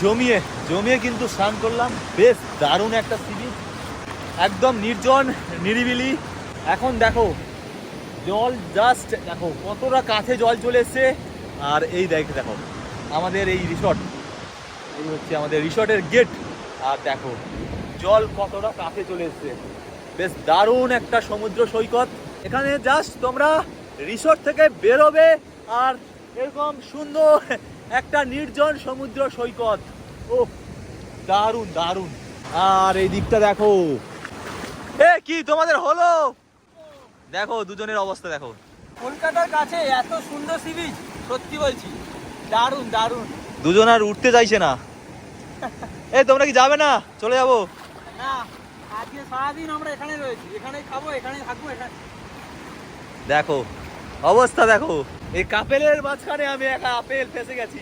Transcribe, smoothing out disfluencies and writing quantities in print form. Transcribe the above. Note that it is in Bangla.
জমিয়ে জমিয়ে কিন্তু স্নান করলাম। বেশ দারুণ একটা সি বিচ, একদম নির্জন নিরিবিলি। এখন দেখো জল জাস্ট দেখো কতটা কাছে জল চলে এসছে। আর এই দেখো আমাদের এই রিসর্ট, এই হচ্ছে আমাদের রিসর্টের গেট। আর দেখো জল কতটা কাছে চলে এসছে। বেশ দারুণ একটা সমুদ্র সৈকত। এখানে জাস্ট তোমরা রিসর্ট থেকে বেরোবে আর এরকম সুন্দর একটা নির্জন সমুদ্র সৈকত। ও দারুণ দারুণ। আর এই দিকটা দেখো, এ কি তোমাদের হলো? দেখো দুজনের অবস্থা দেখো। কলকাতার কাছে এত সুন্দর সি বিচ, সত্যি বলছি দারুণ দারুণ। দুজন আর উঠতে চাইছে না। এই তোমরা কি যাবে না? চলে যাবো না, আজকে সারাদিন আমরা এখানে রয়েছি, এখানেই খাবো, এখানেই থাকবো, এখানে। দেখো অবস্থা দেখো। এই কাপেলের মাঝখানে আমি একা আপেল ফেসে গেছি।